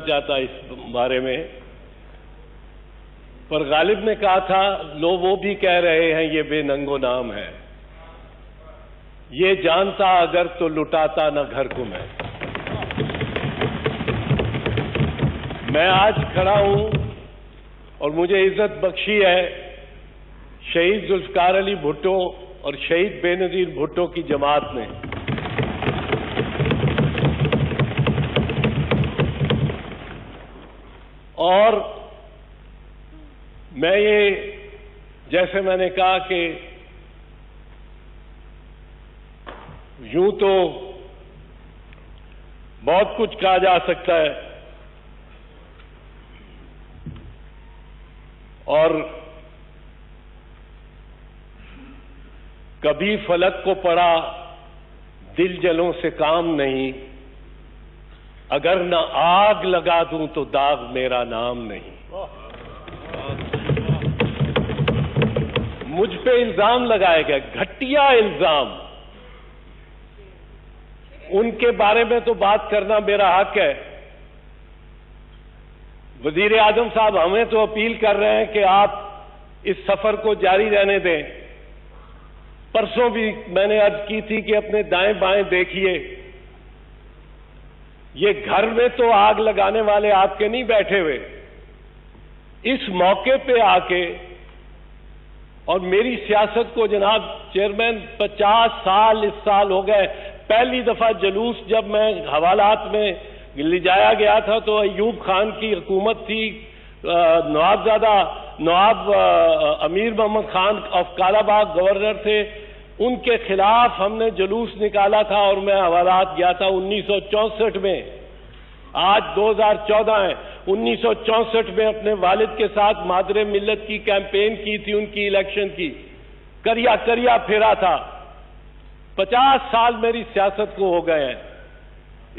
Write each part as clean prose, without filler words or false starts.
चाहता इस बारे में, पर गालिब ने कहा था लोग वो भी कह रहे हैं ये बेनंगो नाम है, ये जानता अगर तो लुटाता न घर को मैं आज खड़ा हूं और मुझे इज्जत बख्शी है शहीद जुल्फकार अली भुट्टो और शहीद बेनजीर भुट्टो की जमात ने। और मैं ये, जैसे मैंने कहा कि यूं तो बहुत कुछ कहा जा सकता है और कभी फलक को पड़ा दिल जलों से काम नहीं, अगर न आग लगा दूं तो दाग मेरा नाम नहीं। मुझ पे इल्जाम लगाए गए, घटिया इल्जाम, उनके बारे में तो बात करना मेरा हक है। वजीर आजम साहब हमें तो अपील कर रहे हैं कि आप इस सफर को जारी रहने दें। परसों भी मैंने अर्ज की थी कि अपने दाएं बाएं देखिए, ये घर में तो आग लगाने वाले आपके नहीं बैठे हुए, इस मौके पे आके, और मेरी सियासत को जनाब चेयरमैन 50 साल इस साल हो गए। पहली दफा जुलूस जब मैं हवालात में ले जाया गया था तो अयूब खान की हुकूमत थी, नवाब अमीर मोहम्मद खान ऑफ कालाबाग गवर्नर थे, उनके खिलाफ हमने जुलूस निकाला था और मैं हवालात गया था 1964 में। आज 2014 है, 1964 में अपने वालिद के साथ मादरे मिल्लत की कैंपेन की थी, उनकी इलेक्शन की, करिया करिया फेरा था। 50 साल मेरी सियासत को हो गए हैं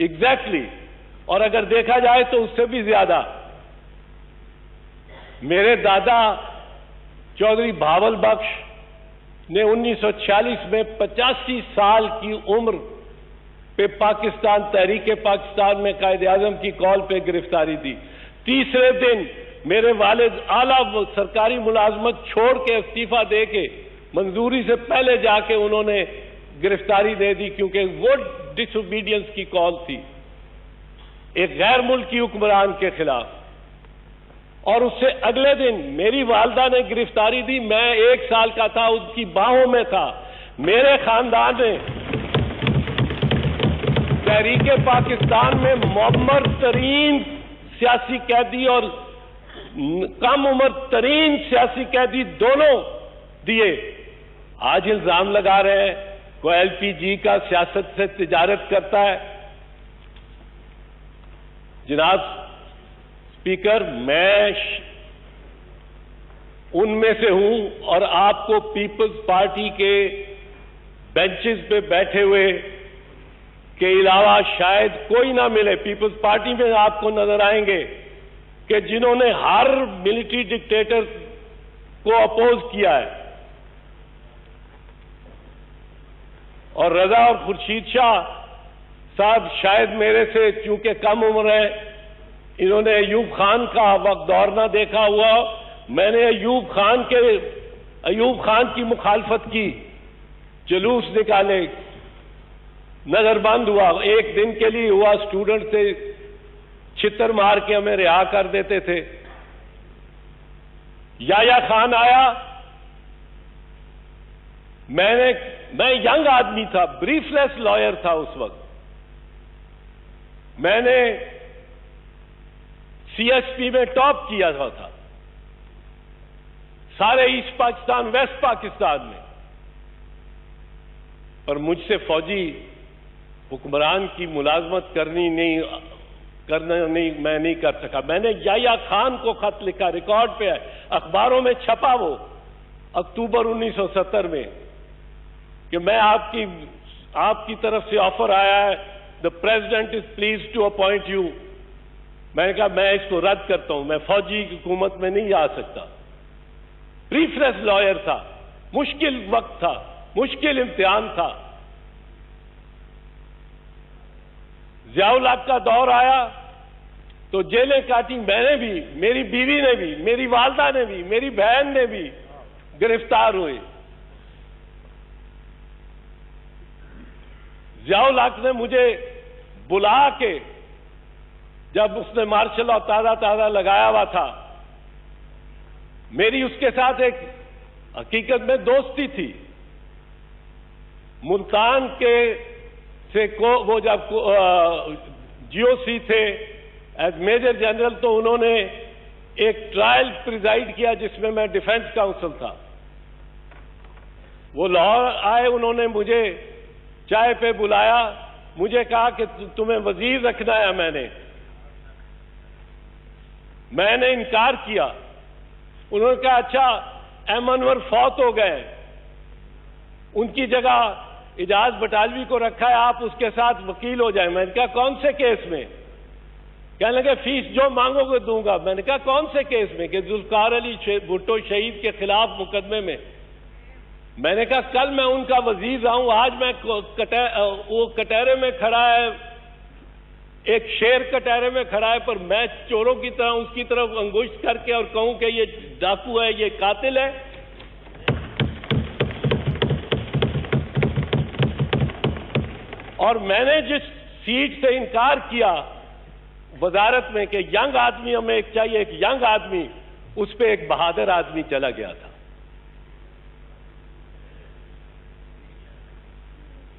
एग्जैक्टली, और अगर देखा जाए तो उससे भी ज्यादा। मेरे दादा चौधरी भावल बख्श ने 1946 में 85 साल की उम्र पे पाकिस्तान, तहरीक पाकिस्तान में कायदे आजम की कॉल पे गिरफ्तारी दी। तीसरे दिन मेरे वालिद आला सरकारी मुलाजमत छोड़ के इस्तीफा दे के मंजूरी से पहले जाके उन्होंने गिरफ्तारी दे दी, क्योंकि वो डिसओबीडियंस की कॉल थी एक गैर मुल्की हुक्मरान के खिलाफ। और उससे अगले दिन मेरी वालदा ने गिरफ्तारी दी, मैं 1 साल का था, उसकी बाहों में था। मेरे खानदान ने तहरीक पाकिस्तान में मुअम्मर तरीन सियासी कैदी और कम उम्र तरीन सियासी कैदी दोनों दिए। आज इल्जाम लगा रहे हैं कोई एलपीजी का सियासत से तिजारत करता है। जनाब स्पीकर, मैं उनमें से हूं और आपको पीपल्स पार्टी के बेंचेस पे बैठे हुए के अलावा शायद कोई ना मिले। पीपल्स पार्टी में आपको नजर आएंगे कि जिन्होंने हर मिलिट्री डिक्टेटर को अपोज किया है। और रजा और खुर्शीद शाह साहब शायद मेरे से चूंकि कम उम्र है, इन्होंने अयूब खान का वक्त दौर ना देखा हुआ। मैंने अयूब खान की मुखालफत की, जुलूस निकाले, नजरबंद हुआ, एक दिन के लिए हुआ, स्टूडेंट से छितर मार के हमें रिहा कर देते थे। याया खान आया, मैं यंग आदमी था, ब्रीफलेस लॉयर था उस वक्त। मैंने सीएसपी में टॉप किया था सारे ईस्ट पाकिस्तान, वेस्ट पाकिस्तान में, पर मुझसे फौजी हुक्मरान की मुलाजमत मैं नहीं कर सका। मैंने याया खान को खत लिखा, रिकॉर्ड पे है, अखबारों में छपा वो अक्टूबर 1970 में, कि मैं आपकी तरफ से ऑफर आया है, the president is please to appoint you. मैंने कहा मैं इसको रद्द करता हूं, मैं फौजी की हुकूमत में नहीं आ सकता। प्रीफ्रेस लॉयर था, मुश्किल वक्त था, मुश्किल इम्तिहान था। जियाउल हक का दौर आया तो जेलें काटी मैंने भी, मेरी बीवी ने भी, मेरी वालदा ने भी, मेरी बहन ने भी गिरफ्तार हुए। जियाउल हक ने मुझे बुला के, जब उसने मार्शल लॉ ताज़ा लगाया हुआ था, मेरी उसके साथ एक हकीकत में दोस्ती थी। मुल्तान के से वो जब जीओसी थे एज मेजर जनरल, तो उन्होंने एक ट्रायल प्रिजाइड किया जिसमें मैं डिफेंस काउंसिल था। वो लाहौर आए, उन्होंने मुझे चाय पे बुलाया, मुझे कहा कि तुम्हें वजीर रखना है। मैंने इनकार किया। उन्होंने कहा अच्छा, अहमद फौत हो गए, उनकी जगह इजाज बटालवी को रखा है, आप उसके साथ वकील हो जाए। मैंने कहा कौन से केस में? कहने लगे फीस जो मांगोगे दूंगा। मैंने कहा कौन से केस में? कि जुल्फकार अली भुट्टो शहीद के खिलाफ मुकदमे में। मैंने कहा कल मैं उनका वजीर रहा हूं, आज मैं वो कटहरे में खड़ा है, एक शेर कटहरे में खड़ा है, पर मैं चोरों की तरह उसकी तरफ अंगुष्ठ करके और कहूं कि ये डाकू है, ये कातिल है। और मैंने जिस सीट से इनकार किया वजारत में कि यंग आदमी हमें एक चाहिए, एक यंग आदमी, उस पर एक बहादुर आदमी चला गया था।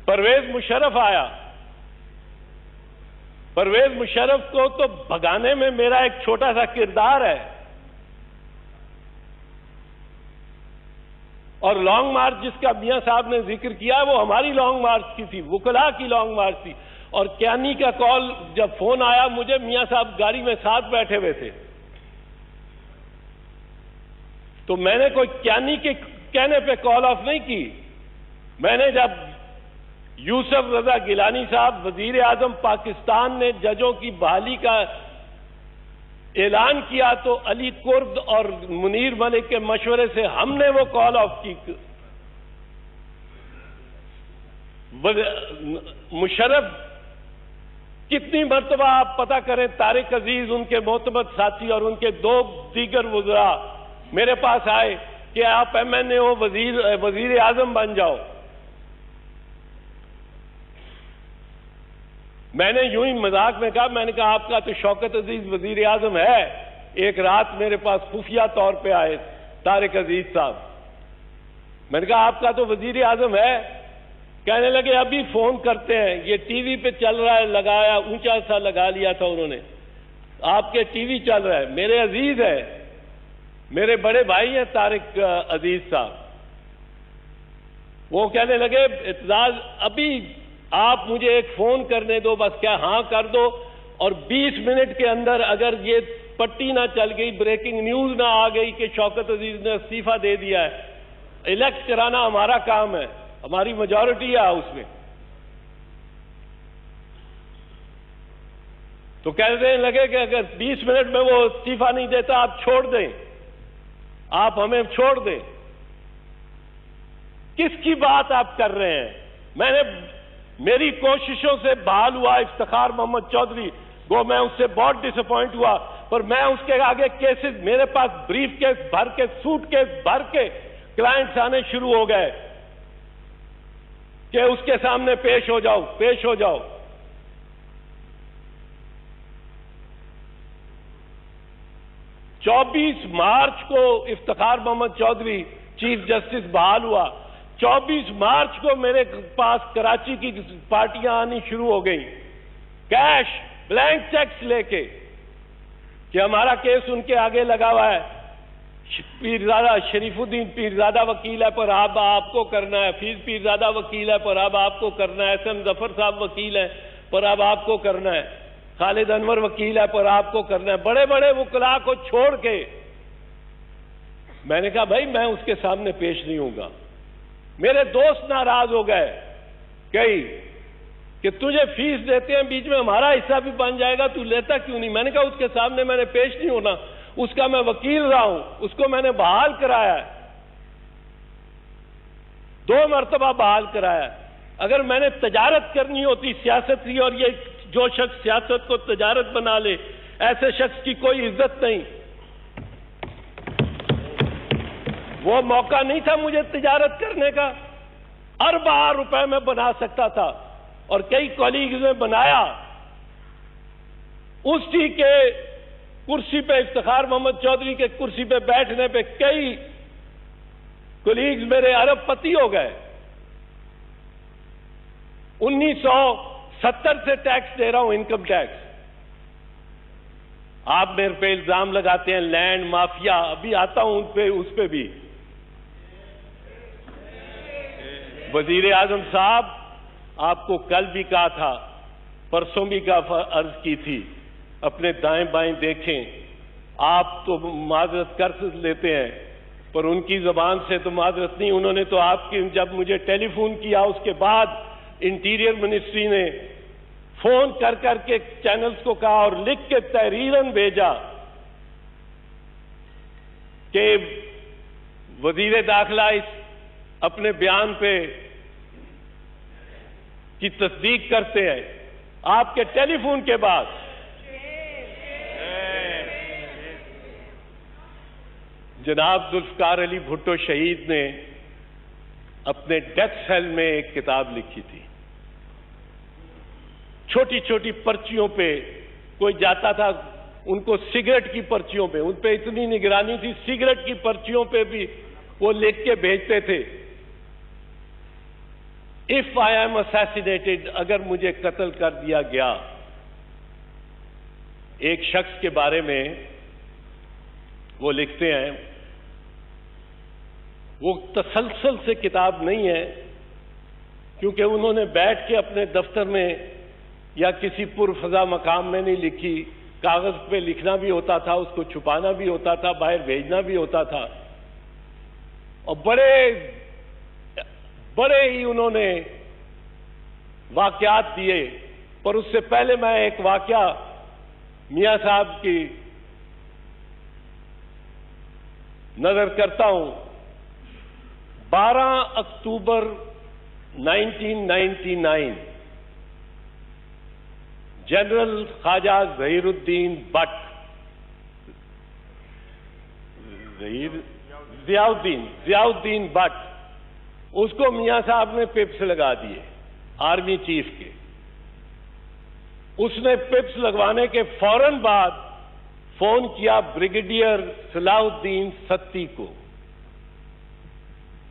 परवेज मुशर्रफ आया। परवेज मुशर्रफ को तो भगाने में मेरा एक छोटा सा किरदार है। और लॉन्ग मार्च जिसका मियां साहब ने जिक्र किया, वो हमारी लॉन्ग मार्च की थी, वुकला की लॉन्ग मार्च थी। और क्यानी का कॉल जब फोन आया मुझे, मियां साहब गाड़ी में साथ बैठे हुए थे, तो मैंने कोई क्यानी के कहने पे कॉल ऑफ नहीं की। मैंने जब यूसुफ रजा गिलानी साहब वजीर आजम पाकिस्तान ने जजों की बहाली का ऐलान किया, तो अली कुर्द और मुनीर मलिक के मशवरे से हमने वो कॉल ऑफ की। मुशर्रफ कितनी मर्तबा आप पता करें, तारिक अजीज, उनके मोहतमद साथी और उनके दो दीगर वज़रा मेरे पास आए कि आप MNA हो, वजीर आजम बन जाओ। मैंने यूं ही मजाक में कहा, मैंने कहा आपका तो शौकत अजीज वजीर आजम है। एक रात मेरे पास खुफिया तौर पे आए तारिक अजीज साहब, मैंने कहा आपका तो वजीर आजम है। कहने लगे अभी फोन करते हैं, ये टीवी पे चल रहा है, लगाया ऊंचा सा लगा लिया था उन्होंने, आपके टीवी चल रहा है। मेरे अजीज है, मेरे बड़े भाई हैं तारिक अजीज साहब। वो कहने लगे इत्ज़ाज़ अभी आप मुझे एक फोन करने दो, बस क्या हाँ कर दो, और 20 मिनट के अंदर अगर ये पट्टी ना चल गई, ब्रेकिंग न्यूज ना आ गई कि शौकत अजीज ने इस्तीफा दे दिया है, इलेक्ट कराना हमारा काम है, हमारी मेजॉरिटी है उसमें। तो कहने लगे कि अगर 20 मिनट में वो इस्तीफा नहीं देता आप छोड़ दें, आप हमें छोड़ दें। किसकी बात आप कर रहे हैं? मेरी कोशिशों से बहाल हुआ इफ्तिखार मोहम्मद चौधरी, वो मैं उससे बहुत डिसअपॉइंट हुआ, पर मैं उसके आगे केसेस, मेरे पास ब्रीफ केस भर के, सूट केस भर के क्लाइंट्स आने शुरू हो गए कि उसके सामने पेश हो जाओ, पेश हो जाओ। चौबीस मार्च को इफ्तिखार मोहम्मद चौधरी चीफ जस्टिस बहाल हुआ। 24 मार्च को मेरे पास कराची की पार्टियां आनी शुरू हो गई, कैश ब्लैंक चेक्स लेके, कि हमारा केस उनके आगे लगा हुआ है, पीरजादा शरीफुद्दीन पीरजादा वकील है पर अब आपको करना है, हफीज पीरजादा वकील है पर अब आपको करना है, एहसन जफर साहब वकील है पर अब आपको करना है, खालिद अनवर वकील है पर आपको करना है। बड़े बड़े वकला को छोड़ के मैंने कहा भाई मैं उसके सामने पेश नहीं होऊंगा। मेरे दोस्त नाराज हो गए कई कि तुझे फीस देते हैं, बीच में हमारा हिस्सा भी बन जाएगा, तू लेता क्यों नहीं? मैंने कहा उसके सामने मैंने पेश नहीं होना, उसका मैं वकील रहा हूं, उसको मैंने बहाल कराया है, 2 मरतबा बहाल कराया है। अगर मैंने तजारत करनी होती सियासत की, और ये जो शख्स सियासत को तजारत बना ले ऐसे शख्स की कोई इज्जत नहीं। वो मौका नहीं था मुझे तिजारत करने का, अरबा रुपए में बना सकता था और कई कॉलीग्स ने बनाया। उसी के कुर्सी पे, इफ्तिखार मोहम्मद चौधरी के कुर्सी पे बैठने पे कई कॉलीग्स मेरे अरबपति हो गए। 1970 से टैक्स दे रहा हूं, इनकम टैक्स। आप मेरे पे इल्जाम लगाते हैं लैंड माफिया, अभी आता हूं उस पे भी। वजीर आजम साहब, आपको कल भी कहा था, परसों भी का अर्ज की थी, अपने दाएं बाएं देखें। आप तो माजरत कर लेते हैं, पर उनकी जबान से तो माजरत नहीं। उन्होंने तो आपकी, जब मुझे टेलीफोन किया उसके बाद इंटीरियर मिनिस्ट्री ने फोन कर करके चैनल्स को कहा और लिख के तहरीरन भेजा कि वजीर दाखिला इस अपने बयान पे की तस्दीक करते हैं आपके टेलीफोन के बाद। जनाब जुल्फकार अली भुट्टो शहीद ने अपने डेथ सेल में एक किताब लिखी थी। छोटी छोटी पर्चियों पे कोई जाता था, उनको सिगरेट की पर्चियों पे, उन पे इतनी निगरानी थी, सिगरेट की पर्चियों पे भी वो लिख के भेजते थे, इफ आई एम असैसिनेटेड, अगर मुझे कत्ल कर दिया गया। एक शख्स के बारे में वो लिखते हैं, वो तसलसल से किताब नहीं है, क्योंकि उन्होंने बैठ के अपने दफ्तर में या किसी पुरफजा मकाम में नहीं लिखी, कागज पे लिखना भी होता था, उसको छुपाना भी होता था, बाहर भेजना भी होता था, और बड़े ही उन्होंने वाकयात दिए। पर उससे पहले मैं एक वाकया मियां साहब की नजर करता हूं। 12 अक्टूबर 1999 जनरल ख्वाजा ज़हीरुद्दीन भट्ट, ज़ियाउद्दीन भट्ट, उसको मियां साहब ने पिप्स लगा दिए, आर्मी चीफ के। उसने पिप्स लगवाने के फौरन बाद फोन किया ब्रिगेडियर सलाहुद्दीन सत्ती को,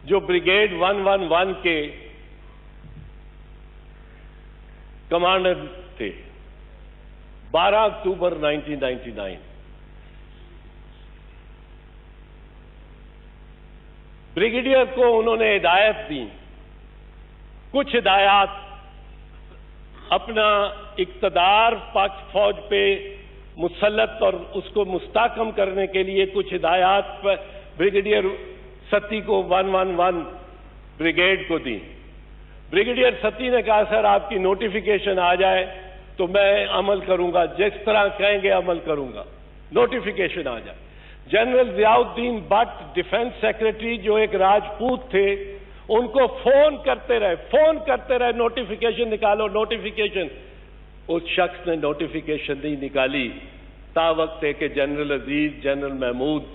जो ब्रिगेड 111 के कमांडर थे। 12 अक्टूबर 1999 ब्रिगेडियर को उन्होंने हिदायत दी, कुछ हिदायत अपना इक्तदार पाक फौज पे मुसल्लत और उसको मुस्तहकम करने के लिए कुछ हिदायत ब्रिगेडियर सत्ती को 111 ब्रिगेड को दी। ब्रिगेडियर सत्ती ने कहा, सर आपकी नोटिफिकेशन आ जाए तो मैं अमल करूंगा, जिस तरह कहेंगे अमल करूंगा, नोटिफिकेशन आ जाए। General Ziauddin Bhatt defence secretary, जो एक राजपूत थे, उनको फोन करते रहे, नोटिफिकेशन निकालो, नोटिफिकेशन। उस शख्स ने नोटिफिकेशन नहीं निकाली। तावक्त है कि जनरल अजीज, जनरल महमूद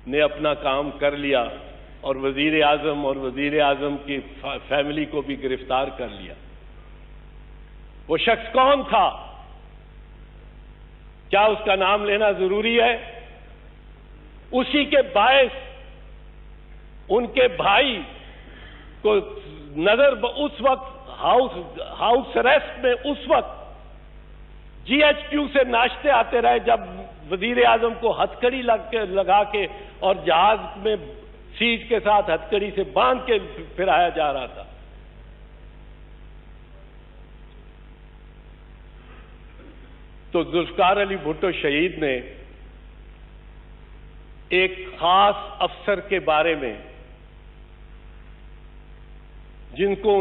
ने अपना काम कर लिया और वजीर आजम और वजीर आजम की फैमिली को भी गिरफ्तार कर लिया। वो शख्स कौन था? क्या उसका नाम लेना जरूरी है? उसी के बायस उनके भाई को नजर उस वक्त हाउस अरेस्ट में उस वक्त GHQ से नाश्ते आते रहे, जब वजीर आजम को हथकड़ी लगा के और जहाज में सीट के साथ हथकड़ी से बांध के फिराया जा रहा था। तो जुल्फकार अली भुट्टो शहीद ने एक खास अफसर के बारे में, जिनको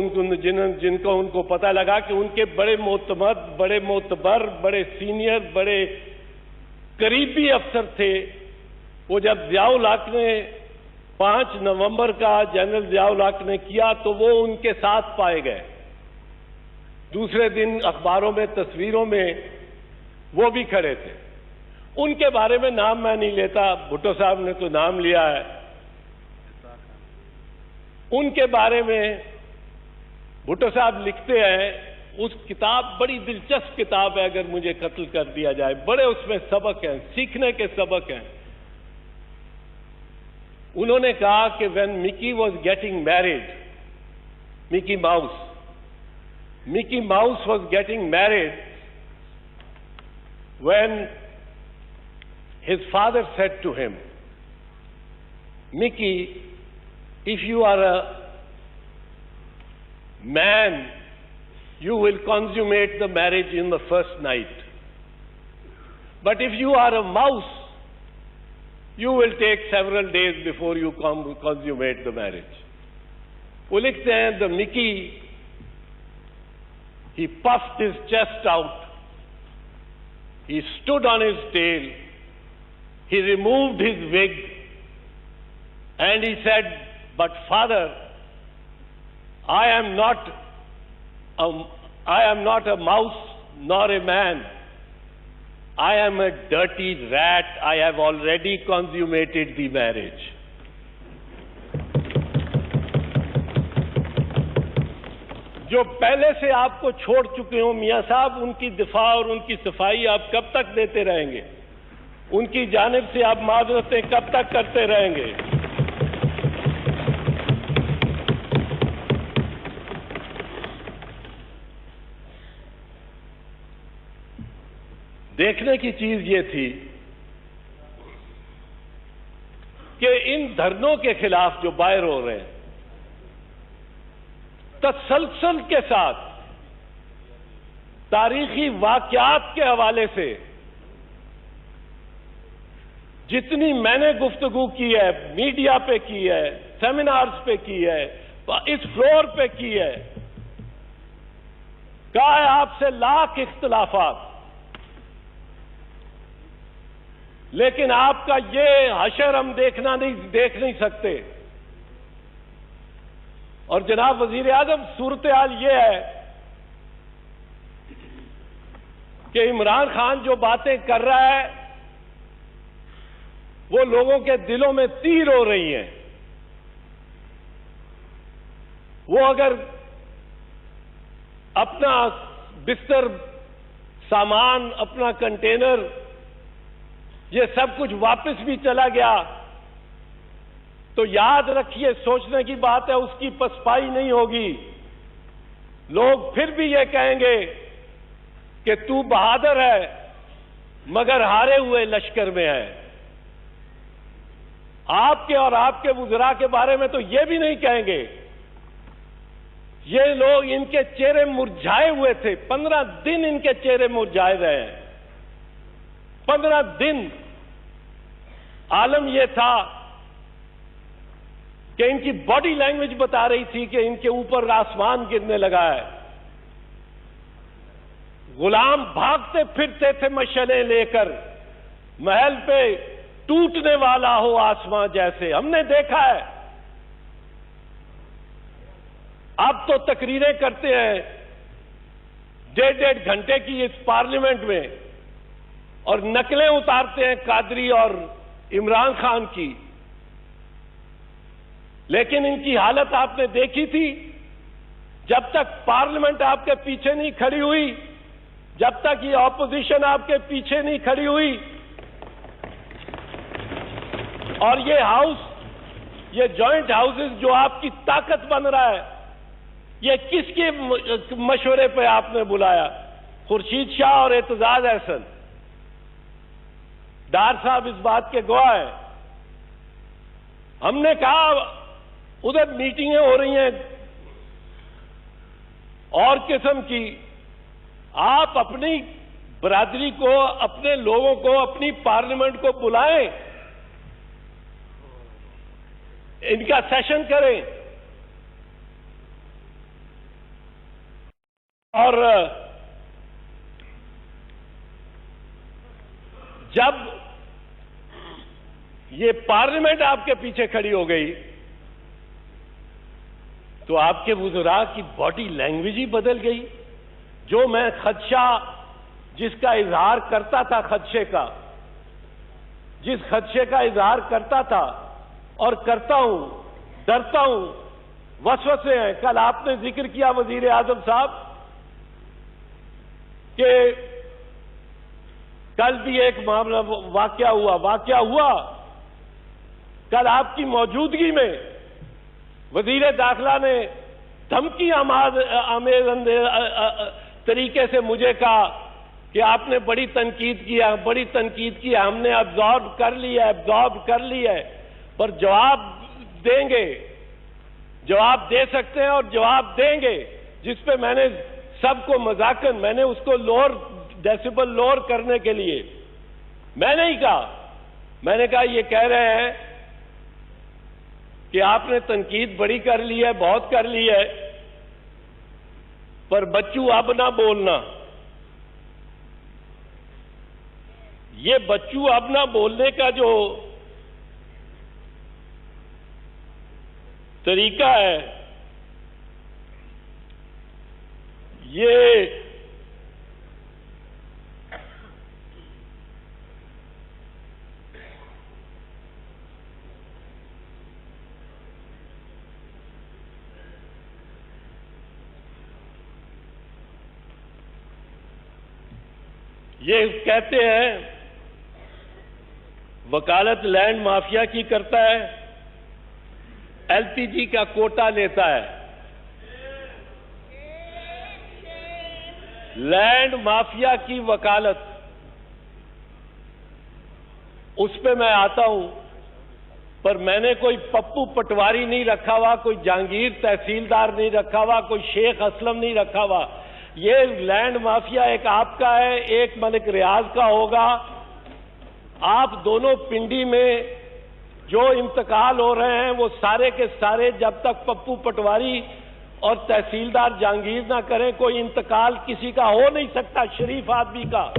उनको पता लगा कि उनके बड़े मोतमद, बड़े मोतबर, बड़े सीनियर, बड़े करीबी अफसर थे, वो जब ज़ियाउल हक ने 5 नवंबर का जनरल ज़ियाउल हक ने किया तो वो उनके साथ पाए गए। दूसरे दिन अखबारों में, तस्वीरों में वो भी खड़े थे। उनके बारे में नाम मैं नहीं लेता, भुट्टो साहब ने तो नाम लिया है। उनके बारे में भुट्टो साहब लिखते हैं, उस किताब बड़ी दिलचस्प किताब है, अगर मुझे कत्ल कर दिया जाए, बड़े उसमें सबक हैं, सीखने के सबक हैं। उन्होंने कहा कि when Mickey was getting married, Mickey mouse was getting married, when his father said to him, Mickey, if you are a man, you will consummate the marriage in the first night. But if you are a mouse, you will take several days before you consummate the marriage. वो लिखते हैं, the Mickey, he puffed his chest out, he stood on his tail, he removed his wig, and he said, but father, I am not a mouse nor a man. I am a dirty rat. I have already consummated the marriage. जो पहले से आपको छोड़ चुके हो मियां साहब, उनकी दिफा और उनकी सफाई आप कब तक देते रहेंगे? उनकी जानिब से आप माजरतें कब तक करते रहेंगे? देखने की चीज ये थी कि इन धरनों के खिलाफ जो बाहर हो रहे हैं, तसलसल के साथ तारीखी वाकयात के हवाले से जितनी मैंने गुफ्तगू की है, मीडिया पे की है, सेमिनार्स पे की है, इस फ्लोर पे की है, कहा है आपसे लाख इख्तिलाफात, लेकिन आपका ये हशर हम देख नहीं सकते। और जनाब वजीर आजम, सूरत हाल ये है कि इमरान खान जो बातें कर रहा है वो लोगों के दिलों में तीर हो रही हैं। वो अगर अपना बिस्तर, सामान, अपना कंटेनर, ये सब कुछ वापस भी चला गया तो याद रखिए, सोचने की बात है, उसकी पसपाई नहीं होगी। लोग फिर भी ये कहेंगे कि तू बहादुर है मगर हारे हुए लश्कर में है। आपके और आपके वुज़रा के बारे में तो ये भी नहीं कहेंगे। ये लोग, इनके चेहरे मुरझाए हुए थे, 15 दिन इनके चेहरे मुरझाए रहे हैं। 15 दिन आलम यह था कि इनकी बॉडी लैंग्वेज बता रही थी कि इनके ऊपर आसमान गिरने लगा है। गुलाम भागते फिरते थे मशलें लेकर, महल पे टूटने वाला हो आसमान जैसे, हमने देखा है। अब तो तकरीरें करते हैं 1.5 घंटे की इस पार्लियामेंट में और नकलें उतारते हैं कादरी और इमरान खान की। लेकिन इनकी हालत आपने देखी थी, जब तक पार्लियामेंट आपके पीछे नहीं खड़ी हुई, जब तक ये ऑपोजिशन आपके पीछे नहीं खड़ी हुई, और ये हाउस, ये जॉइंट हाउसेस जो आपकी ताकत बन रहा है, ये किसके मशवरे पे आपने बुलाया? खुर्शीद शाह और एतजाज अहसन, डार साहब इस बात के गवाह हैं। हमने कहा उधर मीटिंगें हो रही हैं और किस्म की, आप अपनी बरादरी को, अपने लोगों को, अपनी पार्लियामेंट को बुलाएं, इनका सेशन करें। और जब ये पार्लियामेंट आपके पीछे खड़ी हो गई तो आपके वुज़रा की बॉडी लैंग्वेज ही बदल गई। जो मैं खदशा, जिसका इजहार करता था खदशे का, जिस खदशे का इजहार करता था और करता हूं, डरता हूं, वसवसे हैं। कल आपने जिक्र किया वजीर आजम साहब कि कल भी एक मामला वाकया हुआ कल आपकी मौजूदगी में वजीर दाखिला ने धमकी आमेज तरीके से मुझे कहा कि आपने बड़ी तनकीद किया, हमने अब्जॉर्ब कर लिया है, पर जवाब देंगे, जवाब दे सकते हैं और जवाब देंगे। जिस पे मैंने सबको मजाकन, मैंने उसको डेसिबल लोअर करने के लिए मैंने ही कहा, मैंने कहा ये कह रहे हैं कि आपने तनकीद बड़ी कर ली है, बहुत कर ली है, पर बच्चू अब ना बोलना। ये बच्चू अब ना बोलने का जो तरीका है, ये कहते हैं वकालत लैंड माफिया की करता है, एलपीजी का कोटा लेता है। लैंड माफिया की वकालत, उस पे मैं आता हूं, पर मैंने कोई पप्पू पटवारी नहीं रखा हुआ, कोई जहांगीर तहसीलदार नहीं रखा हुआ, कोई शेख असलम नहीं रखा हुआ। ये लैंड माफिया एक आपका है, एक मलिक रियाज का होगा। आप दोनों पिंडी में जो इंतकाल हो रहे हैं वो सारे के सारे जब तक पप्पू पटवारी और तहसीलदार जहांगीर ना करें, कोई इंतकाल किसी का हो नहीं सकता, शरीफ आदमी का।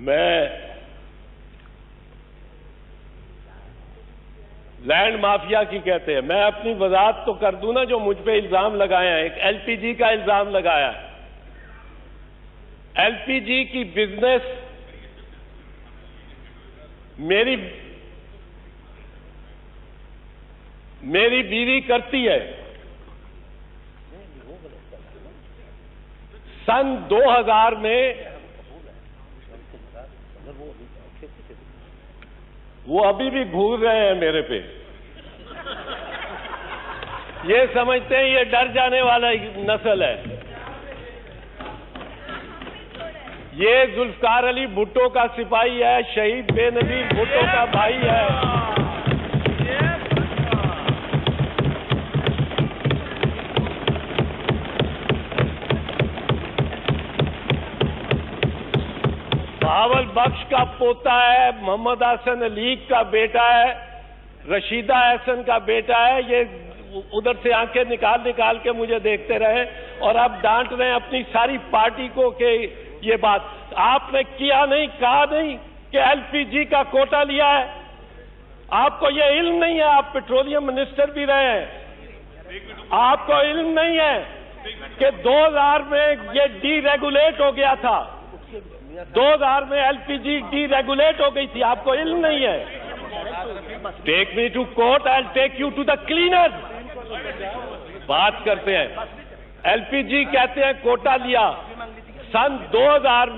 मैं लैंड माफिया की कहते हैं, मैं अपनी वजाहत तो कर दूं ना, जो मुझ पे इल्जाम लगाया है। एक एलपीजी का इल्जाम लगाया है। एलपीजी की बिजनेस मेरी बीवी करती है। सन 2000 में वो अभी भी घूर रहे हैं मेरे पे, ये समझते हैं ये डर जाने वाला नस्ल है। ये जुल्फकार अली भुट्टो का सिपाही है, शहीद बेनजीर भुट्टो का भाई है। बहावल बख्श का पोता है, मोहम्मद हसन अली का बेटा है, रशीदा हसन का बेटा है। ये उधर से आंखें निकाल के मुझे देखते रहे और अब डांट रहे हैं अपनी सारी पार्टी को कि ये बात आपने किया नहीं, कहा नहीं कि एलपीजी का कोटा लिया है। आपको ये इल्म नहीं है, आप पेट्रोलियम मिनिस्टर भी रहे हैं, आपको इल्म नहीं है कि 2000 में ये डीरेगुलेट हो गया था। 2000 में एलपीजी डीरेगुलेट हो गई थी, आपको इल्म नहीं है। Take me to court, I will take you to the cleaner. बात करते हैं, एलपीजी कहते हैं कोटा लिया। सन 2000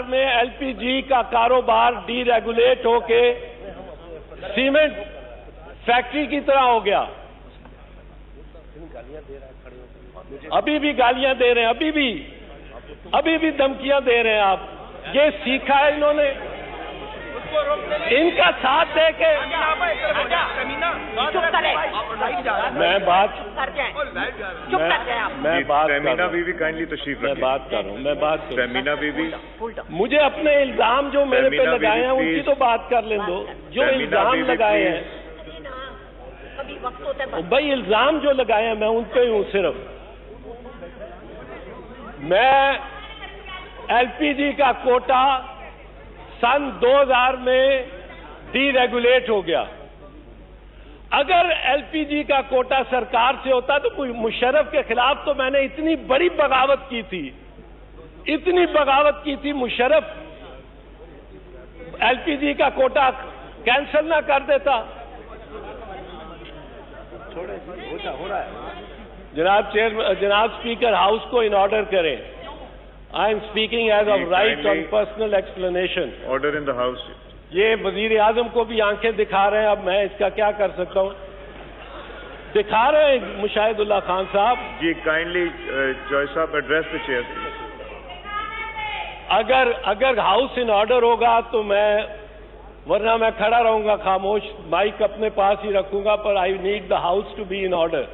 में एलपीजी का कारोबार डीरेगुलेट होके सीमेंट फैक्ट्री की तरह हो गया। अभी भी गालियां दे रहे हैं, अभी भी धमकियां दे रहे हैं आप। ये सीखा है इन्होंने, इनका साथ दे के। मैं बात समीना बीवी काइंडली तशरीफ मैं बात कर रहा हूँ, मैं बात कर समीना बीवी, मुझे अपने इल्जाम जो मेरे पे लगाए हैं उनकी तो बात कर लें दो। जो इल्जाम लगाए हैं भाई, इल्जाम जो लगाए हैं मैं उन पे हूँ सिर्फ। मैं एलपीजी का कोटा सन 2000 में डीरेगुलेट हो गया। अगर एलपीजी का कोटा सरकार से होता तो मुशर्रफ के खिलाफ तो मैंने इतनी बड़ी बगावत की थी, इतनी बगावत की थी, मुशर्रफ एलपीजी का कोटा कैंसिल ना कर देता। हो रहा है। जनाब स्पीकर, हाउस को इन ऑर्डर करें। I am speaking as of right on personal explanation. Order in the house. ये वजीर आजम को भी आंखें दिखा रहे हैं, अब मैं इसका क्या कर सकता हूं? दिखा रहे हैं मुशाहिदुल्लाह खान साहब। जी काइंडली जॉय साहब एड्रेस द चेयर। अगर हाउस इन ऑर्डर होगा तो वरना मैं खड़ा रहूंगा खामोश, माइक अपने पास ही रखूंगा, पर I need the house to be in order.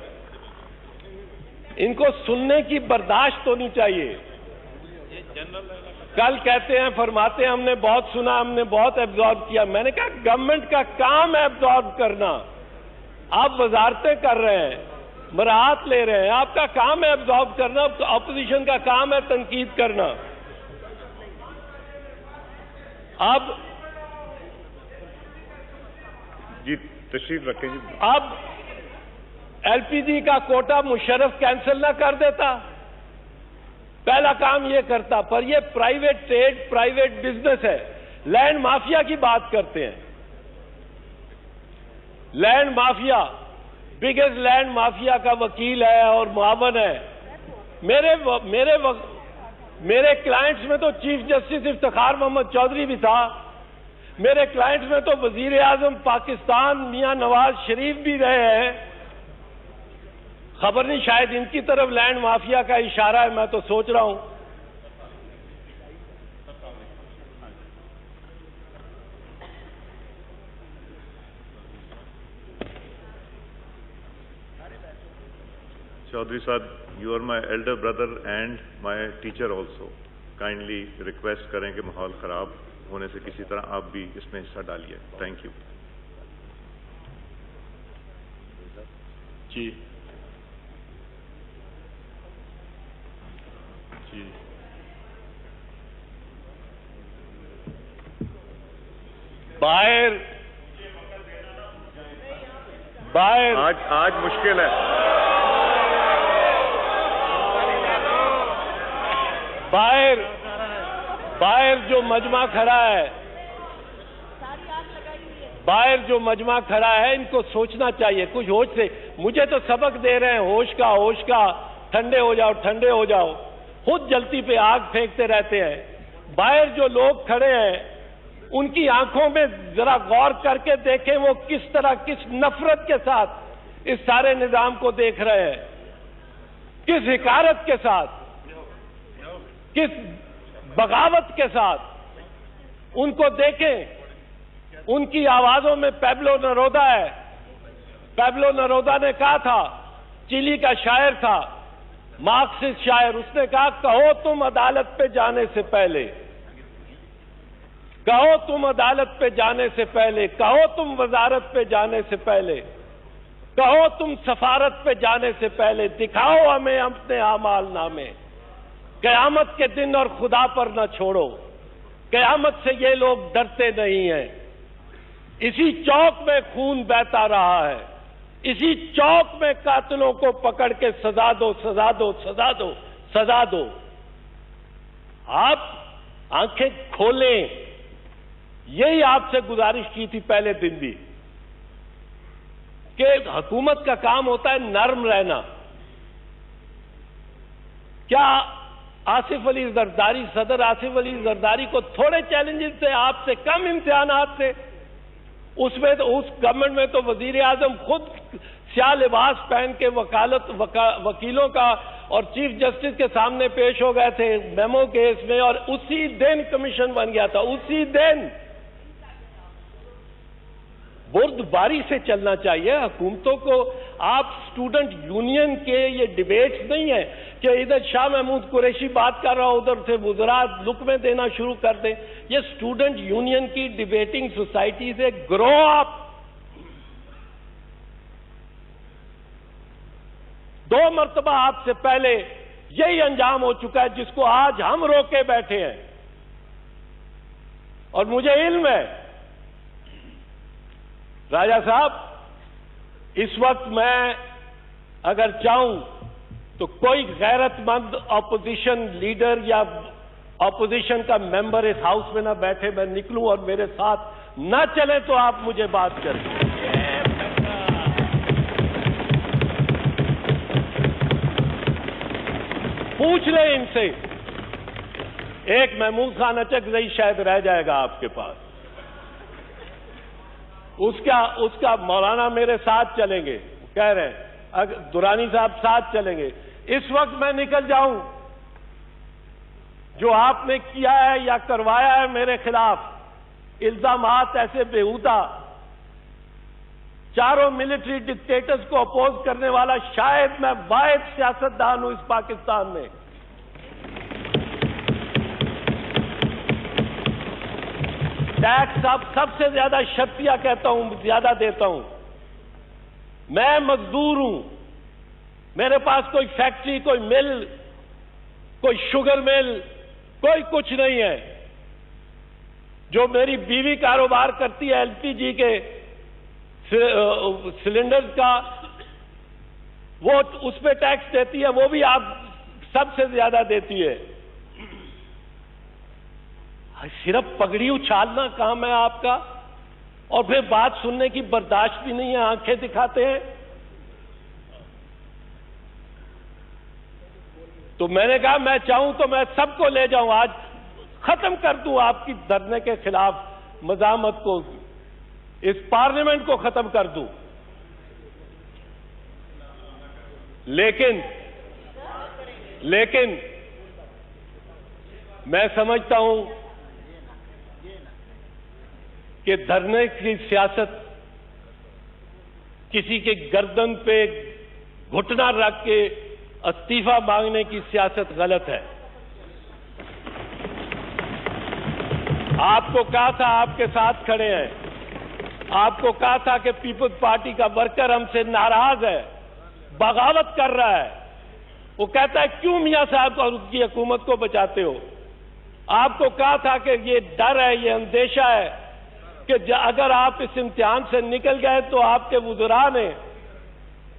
इनको सुनने की बर्दाश्त होनी चाहिए। कल कहते हैं, फरमाते हैं हमने बहुत सुना, हमने बहुत एब्जॉर्ब किया। मैंने कहा गवर्नमेंट का काम है एब्जॉर्ब करना। आप वजारतें कर रहे हैं, मराहत ले रहे हैं, आपका काम है एब्जॉर्ब करना। अपोजिशन का काम है तनकीद करना। अब जी तशरीफ रखें जी। अब एलपीजी का कोटा मुशर्रफ कैंसिल ना कर देता, पहला काम ये करता। पर ये प्राइवेट ट्रेड, प्राइवेट बिजनेस है। लैंड माफिया की बात करते हैं। Land mafia biggest land mafia का वकील है और मुआवन है। मेरे क्लाइंट्स में तो चीफ जस्टिस इफ्तिखार मोहम्मद चौधरी भी था। मेरे क्लाइंट्स में तो वजीर आजम पाकिस्तान मियां नवाज शरीफ भी रहे हैं। खबर नहीं, शायद इनकी तरफ लैंड माफिया का इशारा है, मैं तो सोच रहा हूं। चौधरी साहब, you are my elder brother and my teacher also. Kindly request करें कि माहौल खराब होने से किसी तरह आप भी इसमें हिस्सा डालिए। थैंक यू जी। जी बाहर आज मुश्किल है। बाहर जो मजमा खड़ा है, बाहर जो मजमा खड़ा है, इनको सोचना चाहिए कुछ होश से। मुझे तो सबक दे रहे हैं होश का, ठंडे हो जाओ, ठंडे हो जाओ। खुद जलती पे आग फेंकते रहते हैं। बाहर जो लोग खड़े हैं उनकी आंखों में जरा गौर करके देखें, वो किस तरह, किस नफरत के साथ इस सारे निजाम को देख रहे हैं, किस हिकारत के साथ, किस बगावत के साथ। उनको देखें। उनकी आवाजों में पैब्लो नरोदा है। पैब्लो नरोदा ने कहा था, चिली का शायर था, मार्क्सिस्ट शायर, उसने कहा कहो तुम अदालत पे जाने से पहले, कहो तुम अदालत पे जाने से पहले, कहो तुम वजारत पे जाने से पहले, कहो तुम सफारत पे जाने से पहले, दिखाओ हमें अपने आमाल नामे। कयामत के दिन और खुदा पर न छोड़ो। कयामत से ये लोग डरते नहीं हैं। इसी चौक में खून बहता रहा है। इसी चौक में कातिलों को पकड़ के सजा दो, सजा दो, सजा दो, सजा दो। आप आंखें खोलें, यही आपसे गुजारिश की थी पहले दिन भी, कि हुकूमत का काम होता है नर्म रहना। क्या आसिफ अली जरदारी, सदर आसिफ अली जरदारी को थोड़े चैलेंजेस थे आपसे, कम इम्तिहानात थे? उसमें तो उस गवर्नमेंट में तो वजीर आजम खुद स्याह लिबास पहन के वकीलों का और चीफ जस्टिस के सामने पेश हो गए थे मेमो केस में, और उसी दिन कमीशन बन गया था। उसी दिन बुर्दबारी से चलना चाहिए हुकूमतों को। आप स्टूडेंट यूनियन के ये डिबेट्स नहीं है कि इधर शाह महमूद कुरैशी बात कर रहा, उधर से वुज़रा लुकमे देना शुरू कर दें। ये स्टूडेंट यूनियन की डिबेटिंग सोसाइटी से ग्रो अप। 2 मरतबा आपसे पहले यही अंजाम हो चुका है जिसको आज हम रोके बैठे हैं। और मुझे इल्म है राजा साहब, इस वक्त मैं अगर चाहूं तो कोई गैरतमंद ऑपोजिशन लीडर या ऑपोजिशन का मेंबर इस हाउस में ना बैठे, मैं निकलूं और मेरे साथ ना चले तो आप मुझे बात करें। पूछ लें इनसे, एक महमूद खान अचकज़ई शायद रह जाएगा आपके पास, उसका मौलाना मेरे साथ चलेंगे, कह रहे हैं अगर दुरानी साहब साथ चलेंगे। इस वक्त मैं निकल जाऊं, जो आपने किया है या करवाया है मेरे खिलाफ इल्जामात ऐसे बेहुदा, चारों मिलिट्री डिक्टेटर्स को अपोज करने वाला शायद मैं वाहिद सियासतदान हूं इस पाकिस्तान में। टैक्स अब सबसे ज्यादा शर्तिया कहता हूं, ज्यादा देता हूं। मैं मजदूर हूं, मेरे पास कोई फैक्ट्री, कोई मिल, कोई शुगर मिल, कोई कुछ नहीं है। जो मेरी बीवी कारोबार करती है एलपीजी के सिलेंडर्स का, वो उस पे टैक्स देती है, वो भी आप सबसे ज्यादा देती है। सिर्फ पगड़ी उछालना काम है आपका, और फिर बात सुनने की बर्दाश्त भी नहीं है, आंखें दिखाते हैं। तो मैंने कहा मैं चाहूं तो मैं सबको ले जाऊं, आज खत्म कर दूं आपकी धरने के खिलाफ मजामत को, इस पार्लियामेंट को खत्म कर दूं। लेकिन मैं समझता हूं कि धरने की सियासत, किसी के गर्दन पे घुटना रख के इस्तीफा मांगने की सियासत गलत है। आपको कहा था आपके साथ खड़े हैं, आपको कहा था कि पीपल्स पार्टी का वर्कर हमसे नाराज है, बगावत कर रहा है। वो कहता है क्यों मियां साहब और उसकी हुकूमत को बचाते हो। आपको कहा था कि ये डर है, ये अंदेशा है कि अगर आप इस इम्तिहान से निकल गए तो आपके वुज़रा ने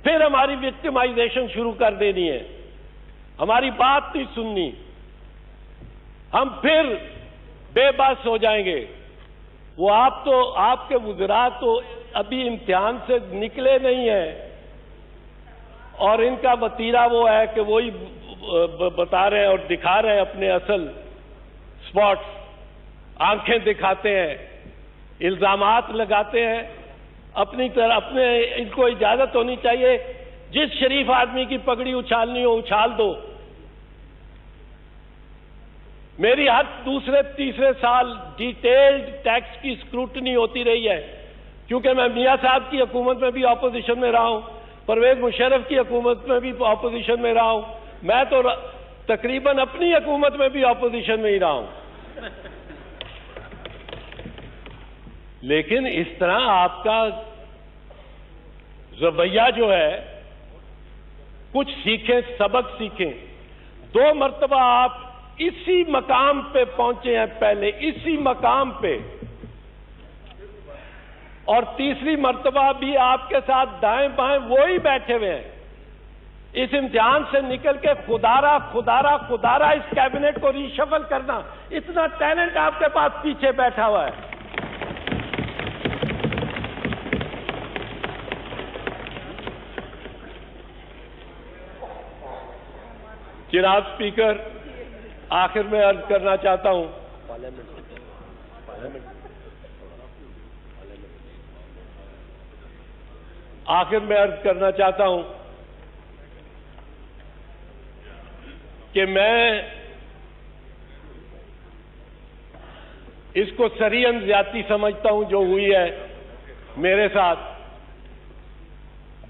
फिर हमारी विक्टिमाइजेशन शुरू कर देनी है, हमारी बात नहीं सुननी, हम फिर बेबस हो जाएंगे। वो आप तो, आपके वुज़रा तो अभी इम्तिहान से निकले नहीं है, और इनका वतीरा वो है कि वही बता रहे हैं और दिखा रहे हैं अपने असल स्पॉट्स, आंखें दिखाते हैं, इल्जामात लगाते हैं अपनी तरह। अपने इनको इजाजत होनी चाहिए, जिस शरीफ आदमी की पगड़ी उछालनी हो उछाल दो। मेरी हर दूसरे तीसरे साल डिटेल्ड टैक्स की स्क्रूटनी होती रही है, क्योंकि मैं मियां साहब की हुकूमत में भी ऑपोजिशन में रहा हूं, परवेज मुशर्रफ की हुकूमत में भी ऑपोजिशन में रहा हूं, मैं तो तकरीबन अपनी हुकूमत में भी ऑपोजिशन में ही रहा हूं। लेकिन इस तरह आपका रवैया जो है, कुछ सीखें, सबक सीखें। 2 मरतबा आप इसी मकाम पे पहुंचे हैं, पहले इसी मकाम पे, और तीसरी मरतबा भी आपके साथ दाएं बाएं वो ही बैठे हुए हैं। इस इम्तिहान से निकल के खुदारा इस कैबिनेट को रीशफल करना, इतना टैलेंट आपके पास पीछे बैठा हुआ है। जनाब स्पीकर, आखिर में अर्ज करना चाहता हूं, कि मैं इसको सरीअन ज्यादती समझता हूं जो हुई है मेरे साथ।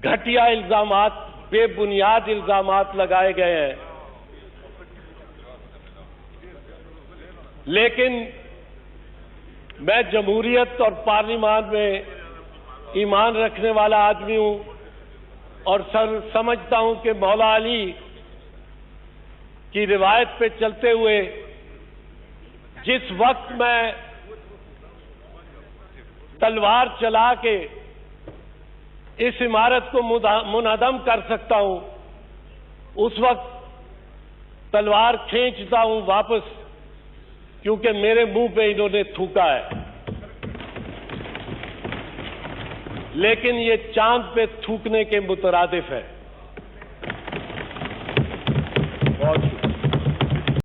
घटिया इल्जामात, बेबुनियाद इल्जामात लगाए गए हैं, लेकिन मैं जमहूरियत और पार्लियामान में ईमान रखने वाला आदमी हूं, और समझता हूं कि मौला अली की रिवायत पे चलते हुए जिस वक्त मैं तलवार चला के इस इमारत को मुनहदम कर सकता हूं, उस वक्त तलवार खींचता हूं वापस, क्योंकि मेरे मुंह पे इन्होंने थूका है। लेकिन ये चांद पे थूकने के मुतरादिफ है। बहुत शुक्रिया।